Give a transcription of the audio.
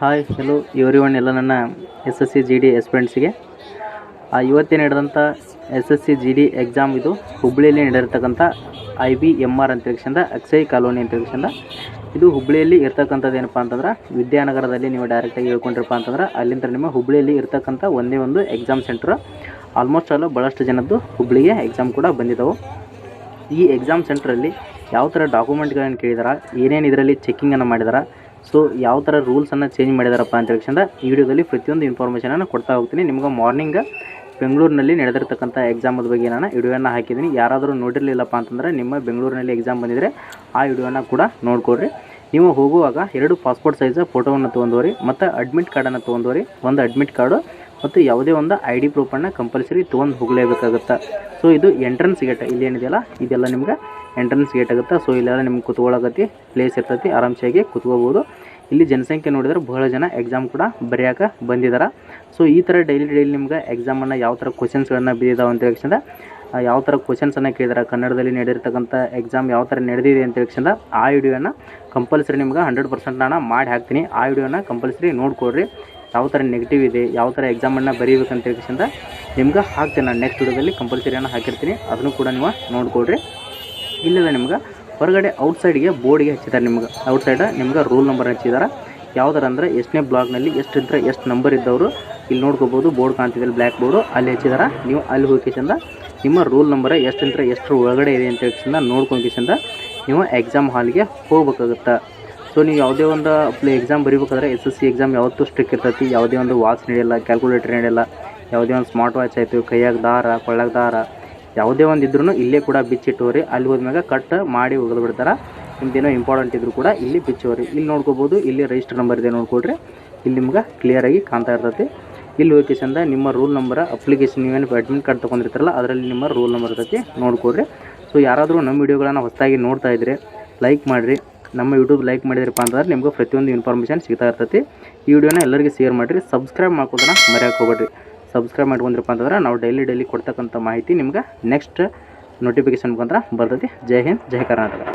Hi hello everyone ಎಲ್ಲ ನನ್ನ S S C G D ಎಸ್ಪಿರೆಂಟ್ಸಿಗೆ ಇವತ್ತೇ ನಡೆದಂಥ S S C G D exam ಇದು ಹುಬ್ಬಳ್ಳಿಯಲ್ಲಿ ನಡೆದಿರ್ತಕ್ಕಂಥ IBMR ಅಂತೇಳಿಕ್ಷಂದ ಅಕ್ಷಯ್ ಕಾಲೋನಿ ಅಂತೇಳಿಕ್ಷಂದ ಇದು ಹುಬ್ಬಳ್ಳಿಯಲ್ಲಿ ಇರ್ತಕ್ಕಂಥದ್ದು ಏನಪ್ಪ ಅಂತಂದ್ರೆ ವಿದ್ಯಾನಗರದಲ್ಲಿ ನೀವು ಡೈರೆಕ್ಟಾಗಿ ಹೇಳ್ಕೊಂಡ್ರಪ್ಪ ಅಂತಂದ್ರೆ ಅಲ್ಲಿಂದ ನಿಮ್ಮ ಹುಬ್ಬಳ್ಳಿಯಲ್ಲಿ ಇರ್ತಕ್ಕಂಥ ಒಂದೇ ಒಂದು ಎಕ್ಸಾಮ್ ಸೆಂಟ್ರ್. ಆಲ್ಮೋಸ್ಟ್ ಅಲ್ಲ ಭಾಳಷ್ಟು ಜನದ್ದು ಹುಬ್ಬಳ್ಳಿಗೆ ಎಕ್ಸಾಮ್ ಕೂಡ ಬಂದಿದ್ದವು. ಈ ಎಕ್ಸಾಮ್ ಸೆಂಟ್ರಲ್ಲಿ ಯಾವ ಥರ ಡಾಕ್ಯುಮೆಂಟ್ಗಳನ್ನು ಕೇಳಿದಾರ, ಏನೇನು ಇದರಲ್ಲಿ ಚೆಕ್ಕಿಂಗನ್ನು ಮಾಡಿದಾರ, ಸೊ ಯಾವ ಥರ ರೂಲ್ಸನ್ನು ಚೇಂಜ್ ಮಾಡಿದಾರಪ್ಪ ಅಂತ ಹೇಳಿಕ್ಷಂದ ಈ ವಿಡಿಯೋದಲ್ಲಿ ಪ್ರತಿಯೊಂದು ಇನ್ಫಾರ್ಮೇಷನನ್ನು ಕೊಡ್ತಾ ಹೋಗ್ತೀನಿ. ನಿಮ್ಗೆ ಮಾರ್ನಿಂಗ್ ಬೆಂಗಳೂರಿನಲ್ಲಿ ನಡೆದಿರ್ತಕ್ಕಂಥ ಎಕ್ಸಾಮದ ಬಗ್ಗೆ ನಾನು ವಿಡಿಯೋನ ಹಾಕಿದ್ದೀನಿ. ಯಾರಾದರೂ ನೋಡಿರಲಿಲ್ಲಪ್ಪ ಅಂತಂದರೆ ನಿಮ್ಮ ಬೆಂಗಳೂರಿನಲ್ಲಿ ಎಕ್ಸಾಮ್ ಬಂದಿದ್ದರೆ ಆ ವಿಡಿಯೋನ ಕೂಡ ನೋಡ್ಕೊಡ್ರಿ. ನೀವು ಹೋಗುವಾಗ 2 ಪಾಸ್ಪೋರ್ಟ್ ಸೈಜ್ ಫೋಟೋವನ್ನು ತೊಗೊಂಡೋರಿ ಮತ್ತು ಅಡ್ಮಿಟ್ ಕಾರ್ಡನ್ನು ತೊಗೊಂಡೋರಿ. ಒಂದು ಅಡ್ಮಿಟ್ ಕಾರ್ಡು ಮತ್ತು ಯಾವುದೇ ಒಂದು ID ಪ್ರೂಫನ್ನು ಕಂಪಲ್ಸರಿ ತೊಗೊಂಡು ಹೋಗಲೇಬೇಕಾಗುತ್ತೆ. ಸೊ ಇದು ಎಂಟ್ರೆನ್ಸ್ ಗೇಟ್, ಇಲ್ಲಿ ಏನಿದೆಯಲ್ಲ ಇದೆಲ್ಲ ನಿಮ್ಗೆ ಎಂಟ್ರೆನ್ಸ್ ಗೇಟ್ ಆಗುತ್ತೆ. ಸೊ ಇಲ್ಲೆಲ್ಲ ನಿಮ್ಗೆ ಕುತ್ಕೊಳ್ಳೋಕತ್ತಿ ಪ್ಲೇಸ್ ಇರ್ತೈತಿ, ಆರಾಮ್ಸಾಗಿ ಕುತ್ಕೋಬೋದು. ಇಲ್ಲಿ ಜನಸಂಖ್ಯೆ ನೋಡಿದ್ರೆ ಬಹಳ ಜನ ಎಕ್ಸಾಮ್ ಕೂಡ ಬರೆಯೋಕೆ ಬಂದಿದ್ದಾರೆ. ಸೊ ಈ ಥರ ಡೈಲಿ ನಿಮ್ಗೆ ಎಕ್ಸಾಮನ್ನು ಯಾವ ಥರ ಕ್ವಶನ್ಸ್ಗಳನ್ನು ಬಿದ್ದಿದ್ದಾವೆ ಅಂತ ಹೇಳಿಕ್ಷಂದ ಯಾವ ಥರ ಕ್ವಶನ್ಸನ್ನು ಕೇಳಿದಾರೆ, ಕನ್ನಡದಲ್ಲಿ ನಡೆದಿರ್ತಕ್ಕಂಥ ಎಕ್ಸಾಮ್ ಯಾವ ಥರ ನಡೆದಿದೆ ಅಂತ ಹೇಳಿಕ್ಷಂದ ಆ ವಿಡಿಯೋನ ಕಂಪಲ್ಸರಿ ನಿಮ್ಗೆ 100% ನಾನು ಮಾಡಿ ಹಾಕ್ತೀನಿ. ಆ ವಿಡಿಯೋನ ಕಂಪಲ್ಸರಿ ನೋಡ್ಕೊಡ್ರಿ. ಯಾವ ಥರ ನೆಗೆಟಿವ್ ಇದೆ, ಯಾವ ಥರ ಎಕ್ಸಾಮನ್ನು ಬರೀಬೇಕಂತ ಹೇಳಿಕ್ಷಂದ ನಿಮ್ಗೆ ಹಾಕ್ತೀನಿ. ನಾನು ನೆಕ್ಸ್ಟ್ ವಿಡಿಯೋದಲ್ಲಿ ಕಂಪಲ್ಸರಿಯನ್ನು ಹಾಕಿರ್ತೀನಿ, ಅದನ್ನು ಕೂಡ ನೀವು ನೋಡ್ಕೊಡ್ರಿ. ಇಲ್ಲೆಲ್ಲ ನಿಮ್ಗೆ ಹೊರಗಡೆ ಔಟ್ಸೈಡ್ಗೆ ಬೋರ್ಡ್ಗೆ ಹಚ್ಚಿದ್ದಾರೆ. ನಿಮ್ಗೆ ಔಟ್ಸೈಡ್ ನಿಮ್ಗೆ ರೂಲ್ ನಂಬರ್ ಹಚ್ಚಿದ್ದಾರೆ. ಯಾವ ಥರ ಅಂದರೆ ಎಷ್ಟನೇ ಬ್ಲಾಕ್ನಲ್ಲಿ ಎಷ್ಟು ಇದ್ದರೆ ಎಷ್ಟು ನಂಬರ್ ಇದ್ದವರು ಇಲ್ಲಿ ನೋಡ್ಕೋಬೋದು. ಬೋರ್ಡ್ ಕಾಣ್ತಿದ್ದಲ್ಲಿ ಬ್ಲ್ಯಾಕ್ ಬೋರ್ಡು ಅಲ್ಲಿ ಹಚ್ಚಿದ್ದಾರೆ. ನೀವು ಅಲ್ಲಿ ಹೋಗಿಸಿಂದ ನಿಮ್ಮ ರೂಲ್ ನಂಬರ್ ಎಷ್ಟಿಂದ ಎಷ್ಟರ ಒಳಗಡೆ ಇದೆ ಅಂತ ಹೇಳಿಸಿಂದ ನೋಡ್ಕೊಂಡ್ಕಿಸಿಂದ ನೀವು ಎಕ್ಸಾಮ್ ಹಾಲ್ಗೆ ಹೋಗ್ಬೇಕಾಗುತ್ತೆ. ಸೊ ನೀವು ಯಾವುದೇ ಒಂದು ಎಕ್ಸಾಮ್ ಬರೀಬೇಕಾದ್ರೆ SSC ಎಕ್ಸಾಮ್ ಯಾವತ್ತೂ ಸ್ಟ್ರಿಕ್ ಇರ್ತೈತಿ. ಯಾವುದೇ ಒಂದು ವಾಚ್ ನಡೆಯಲ್ಲ, ಕ್ಯಾಲ್ಕುಲೇಟರ್ ನಡೆಯಲ್ಲ, ಯಾವುದೇ ಒಂದು ಸ್ಮಾರ್ಟ್ ವಾಚ್ ಆಯಿತು, ಕೈಯಾಗ ದಾರ, ಕೊಳ್ಳಾಗ ದಾರ ಯಾವುದೇ ಒಂದು ಇದ್ರೂ ಇಲ್ಲೇ ಕೂಡ ಬಿಚ್ಚಿಟ್ಟೋರಿ. ಅಲ್ಲಿ ಹೋದ್ಮ್ಯಾಗ ಕಟ್ ಮಾಡಿ ಒಗೆದು ಬಿಡ್ತಾರೆ. ನಿಮ್ದೇನೋ ಇಂಪಾರ್ಟೆಂಟ್ ಇದ್ದರೂ ಕೂಡ ಇಲ್ಲಿ ಬಿಚ್ಚೋರಿ. ಇಲ್ಲಿ ನೋಡ್ಕೋಬೋದು, ಇಲ್ಲಿ ರಿಜಿಸ್ಟರ್ ನಂಬರ್ ಇದೆ ನೋಡ್ಕೊಡ್ರಿ. ಇಲ್ಲಿ ನಿಮ್ಗೆ ಕ್ಲಿಯರಾಗಿ ಕಾಣ್ತಾ ಇರ್ತೈತಿ. ಇಲ್ಲಿ ಹೋಗಿಸಿಂದ ನಿಮ್ಮ ರೂಲ್ ನಂಬರ್ ಅಪ್ಲಿಕೇಶನ್ ನೀವೇನು ಅಡ್ಮಿಟ್ ಕಾರ್ಡ್ ತೊಗೊಂಡಿರ್ತಾರಲ್ಲ ಅದರಲ್ಲಿ ನಿಮ್ಮ ರೂಲ್ ನಂಬರ್ ಇರ್ತೈತಿ ನೋಡ್ಕೊಡ್ರಿ. ಸೊ ಯಾರಾದರೂ ನಮ್ಮ ವಿಡಿಯೋಗಳನ್ನು ಹೊಸದಾಗಿ ನೋಡ್ತಾ ಇದ್ದರೆ ಲೈಕ್ ಮಾಡಿರಿ. ನಮ್ಮ ಯೂಟ್ಯೂಬ್ ಲೈಕ್ ಮಾಡಿದ್ರಪ್ಪ ಅಂತಂದ್ರೆ ನಿಮ್ಗೆ ಪ್ರತಿಯೊಂದು ಇನ್ಫಾರ್ಮೇಷನ್ ಸಿಗ್ತಾ ಇರ್ತೈತಿ. ಈ ವಿಡಿಯೋನ ಎಲ್ಲರಿಗೂ ಶೇರ್ ಮಾಡಿರಿ. ಸಬ್ಸ್ಕ್ರೈಬ್ ಮಾಡ್ಕೋದನ್ನ ಮರೆಯೋಕೆ ಹೋಗ್ಬೇಡ್ರಿ. ಸಬ್ಸ್ಕ್ರೈಬ್ ಮಾಡ್ಕೊಂಡ್ರಪ್ಪ ಅಂತಂದ್ರೆ ನಾವು ಡೈಲಿ ಕೊಡ್ತಕ್ಕಂಥ ಮಾಹಿತಿ ನಿಮ್ಗೆ ನೆಕ್ಸ್ಟ್ ನೋಟಿಫಿಕೇಶನ್ ಮುಖಾಂತರ ಬರ್ತೈತಿ. ಜೈ ಹಿಂದ್, ಜೈ ಕರ್ನಾಟಕ.